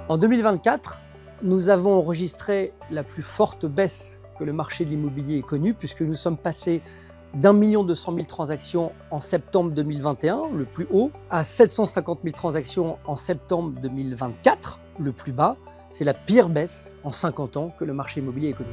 En 2024, nous avons enregistré la plus forte baisse que le marché de l'immobilier ait connue, puisque nous sommes passés d'1 200 000 transactions en septembre 2021, le plus haut, à 750 000 transactions en septembre 2024, le plus bas. C'est la pire baisse en 50 ans que le marché immobilier ait connue.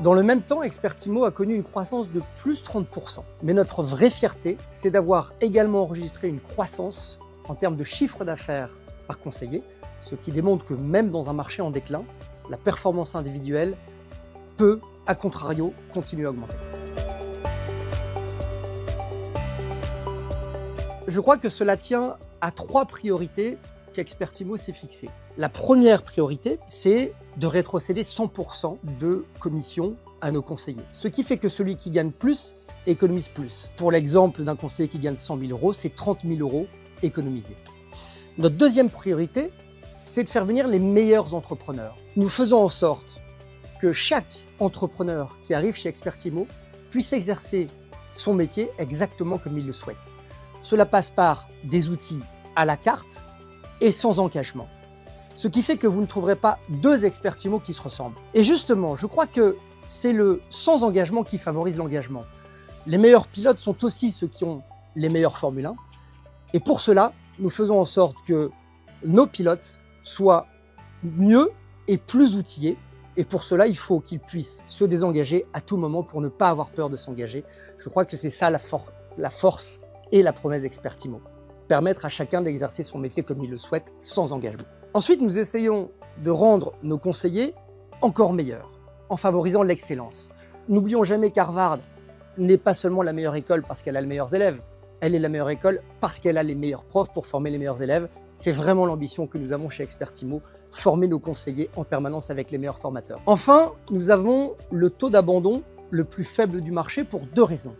Dans le même temps, Expertimo a connu une croissance de plus 30%. Mais notre vraie fierté, c'est d'avoir également enregistré une croissance en termes de chiffre d'affaires par conseiller, ce qui démontre que même dans un marché en déclin, la performance individuelle peut, à contrario, continuer à augmenter. Je crois que cela tient à 3 priorités qu'Expertimo s'est fixées. La première priorité, c'est de rétrocéder 100% de commission à nos conseillers. Ce qui fait que celui qui gagne plus économise plus. Pour l'exemple d'un conseiller qui gagne 100 000 euros, c'est 30 000 euros économisés. Notre deuxième priorité, c'est de faire venir les meilleurs entrepreneurs. Nous faisons en sorte que chaque entrepreneur qui arrive chez Expertimo puisse exercer son métier exactement comme il le souhaite. Cela passe par des outils à la carte et sans engagement. Ce qui fait que vous ne trouverez pas 2 Expertimo qui se ressemblent. Et justement, je crois que c'est le sans engagement qui favorise l'engagement. Les meilleurs pilotes sont aussi ceux qui ont les meilleures Formule 1. Et pour cela, nous faisons en sorte que nos pilotes soient mieux et plus outillés. Et pour cela, il faut qu'ils puissent se désengager à tout moment pour ne pas avoir peur de s'engager. Je crois que c'est ça la force et la promesse d'Expertimo. Permettre à chacun d'exercer son métier comme il le souhaite, sans engagement. Ensuite, nous essayons de rendre nos conseillers encore meilleurs, en favorisant l'excellence. N'oublions jamais qu'Harvard n'est pas seulement la meilleure école parce qu'elle a les meilleurs élèves, elle est la meilleure école parce qu'elle a les meilleurs profs pour former les meilleurs élèves. C'est vraiment l'ambition que nous avons chez Expertimo, former nos conseillers en permanence avec les meilleurs formateurs. Enfin, nous avons le taux d'abandon le plus faible du marché pour 2 raisons.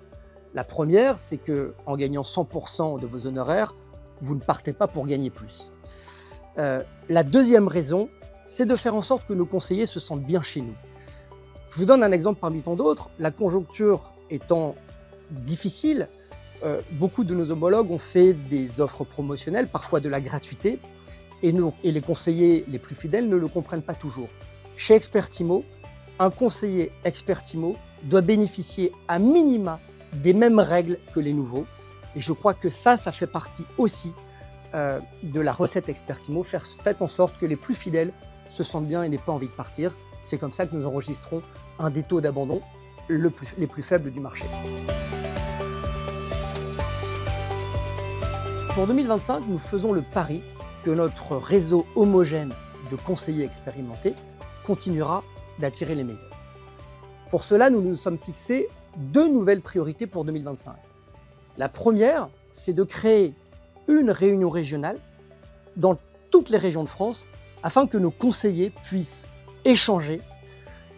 La première, c'est qu'en gagnant 100% de vos honoraires, vous ne partez pas pour gagner plus. La deuxième raison, c'est de faire en sorte que nos conseillers se sentent bien chez nous. Je vous donne un exemple parmi tant d'autres. La conjoncture étant difficile, beaucoup de nos homologues ont fait des offres promotionnelles, parfois de la gratuité, et les conseillers les plus fidèles ne le comprennent pas toujours. Chez Expertimo, un conseiller Expertimo doit bénéficier à minima des mêmes règles que les nouveaux. Et je crois que ça fait partie aussi de la recette Expertimo. Faites en sorte que les plus fidèles se sentent bien et n'aient pas envie de partir. C'est comme ça que nous enregistrons un des taux d'abandon les plus faibles du marché. Pour 2025, nous faisons le pari que notre réseau homogène de conseillers expérimentés continuera d'attirer les meilleurs. Pour cela, nous nous sommes fixés 2 nouvelles priorités pour 2025. La première, c'est de créer une réunion régionale dans toutes les régions de France afin que nos conseillers puissent échanger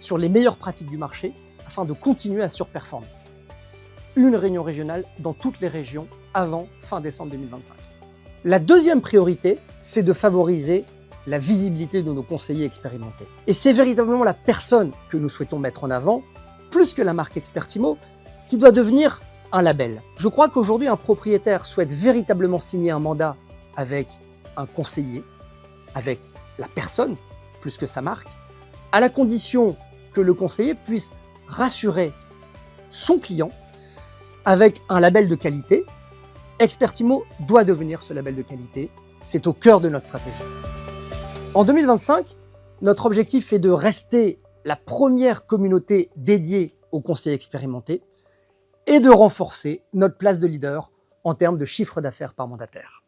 sur les meilleures pratiques du marché afin de continuer à surperformer. Une réunion régionale dans toutes les régions avant fin décembre 2025. La deuxième priorité, c'est de favoriser la visibilité de nos conseillers expérimentés. Et c'est véritablement la personne que nous souhaitons mettre en avant, plus que la marque Expertimo, qui doit devenir un label. Je crois qu'aujourd'hui, un propriétaire souhaite véritablement signer un mandat avec un conseiller, avec la personne, plus que sa marque, à la condition que le conseiller puisse rassurer son client avec un label de qualité. Expertimo doit devenir ce label de qualité. C'est au cœur de notre stratégie. En 2025, notre objectif est de rester la première communauté dédiée aux conseillers expérimentés et de renforcer notre place de leader en termes de chiffre d'affaires par mandataire.